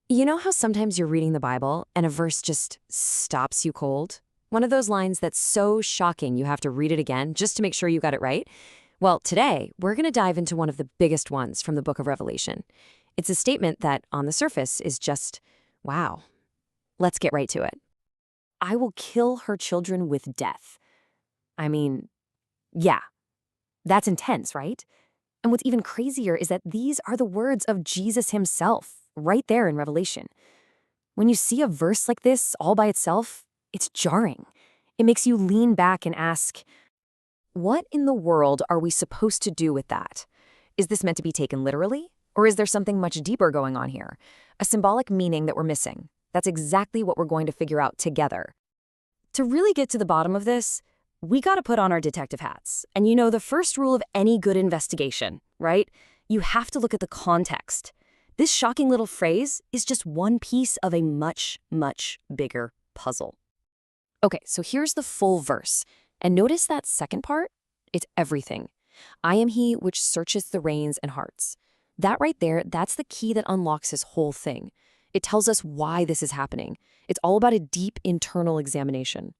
You know how sometimes you're reading the Bible and a verse just stops you cold? One of those lines that's so shocking you have to read it again just to make sure you got it right? Well, today, we're going to dive into one of the biggest ones from the book of Revelation. It's a statement that, on the surface, is just, wow. Let's get right to it. I will kill her children with death. I mean, yeah, that's intense, right? And what's even crazier is that these are the words of Jesus himself, right there in Revelation. When you see a verse like this all by itself, it's jarring. It makes you lean back and ask, what in the world are we supposed to do with that? Is this meant to be taken literally? Or is there something much deeper going on here? A symbolic meaning that we're missing? That's exactly what we're going to figure out together. To really get to the bottom of this, we got to put on our detective hats. And you know the first rule of any good investigation, right? You have to look at the context. This shocking little phrase is just one piece of a much, much bigger puzzle. Okay, so here's the full verse. And notice that second part? It's everything. I am he which searches the reins and hearts. That right there, that's the key that unlocks this whole thing. It tells us why this is happening. It's all about a deep internal examination.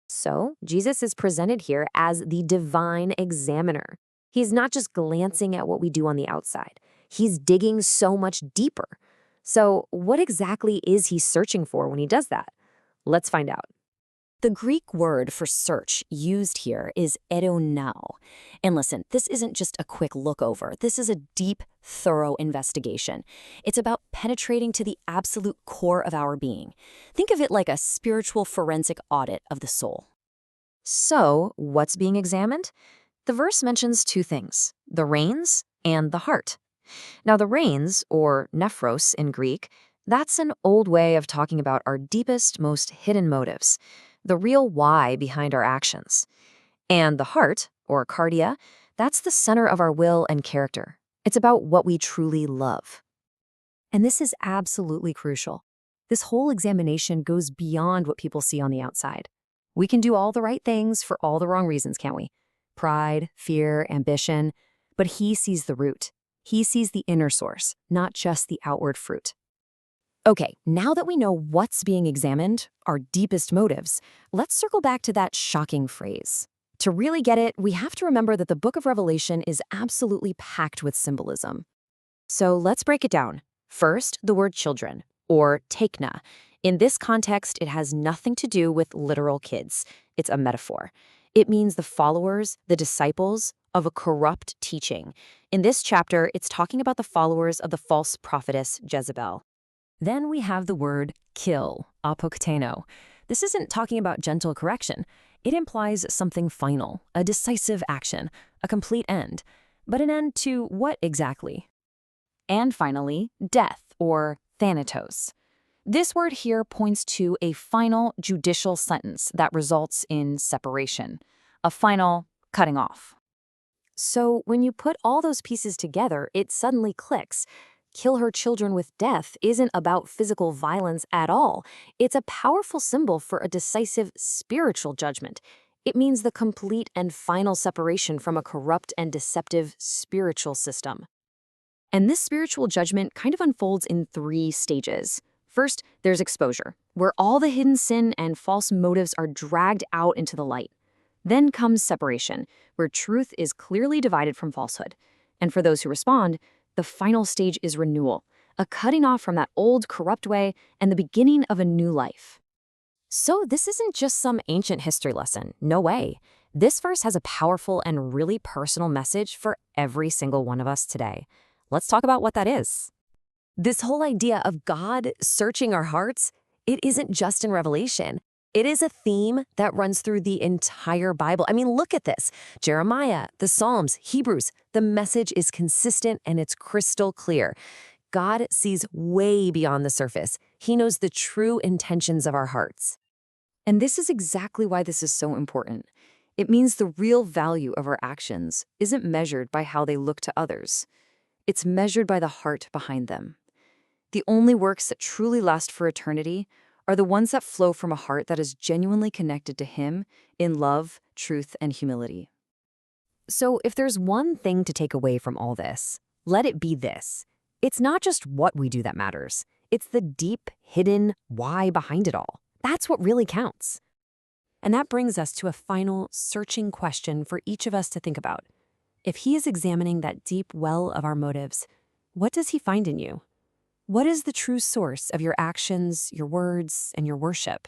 So, Jesus is presented here as the divine examiner. He's not just glancing at what we do on the outside. He's digging so much deeper. So, what exactly is he searching for when he does that? Let's find out. The Greek word for search used here is eronao. And listen, this isn't just a quick look over. This is a deep, thorough investigation. It's about penetrating to the absolute core of our being. Think of it like a spiritual forensic audit of the soul. So, what's being examined? The verse mentions two things, the reins and the heart. Now, the reins, or nephros in Greek, that's an old way of talking about our deepest, most hidden motives, the real why behind our actions. And the heart, or cardia, that's the center of our will and character. It's about what we truly love. And this is absolutely crucial. This whole examination goes beyond what people see on the outside. We can do all the right things for all the wrong reasons, can't we? Pride, fear, ambition. But he sees the root. He sees the inner source, not just the outward fruit. Okay, now that we know what's being examined, our deepest motives, let's circle back to that shocking phrase. To really get it, we have to remember that the book of Revelation is absolutely packed with symbolism. So let's break it down. First, the word children, or tekna. In this context, it has nothing to do with literal kids. It's a metaphor. It means the followers, the disciples, of a corrupt teaching. In this chapter, it's talking about the followers of the false prophetess Jezebel. Then we have the word kill, apokteno. This isn't talking about gentle correction. It implies something final, a decisive action, a complete end. But an end to what exactly? And finally, death, or thanatos. This word here points to a final judicial sentence that results in separation, a final cutting off. So when you put all those pieces together, it suddenly clicks. Kill her children with death isn't about physical violence at all. It's a powerful symbol for a decisive spiritual judgment. It means the complete and final separation from a corrupt and deceptive spiritual system. And this spiritual judgment kind of unfolds in three stages. First, there's exposure, where all the hidden sin and false motives are dragged out into the light. Then comes separation, where truth is clearly divided from falsehood. And for those who respond, the final stage is renewal, a cutting off from that old, corrupt way and the beginning of a new life. So this isn't just some ancient history lesson. No way. This verse has a powerful and really personal message for every single one of us today. Let's talk about what that is. This whole idea of God searching our hearts, it isn't just in Revelation. It is a theme that runs through the entire Bible. I mean, look at this. Jeremiah, the Psalms, Hebrews. The message is consistent and it's crystal clear. God sees way beyond the surface. He knows the true intentions of our hearts. And this is exactly why this is so important. It means the real value of our actions isn't measured by how they look to others. It's measured by the heart behind them. The only works that truly last for eternity are the ones that flow from a heart that is genuinely connected to Him in love, truth, and humility. So if there's one thing to take away from all this, let it be this. It's not just what we do that matters. It's the deep, hidden why behind it all. That's what really counts. And that brings us to a final, searching question for each of us to think about. If he is examining that deep well of our motives, what does he find in you? What is the true source of your actions, your words, and your worship?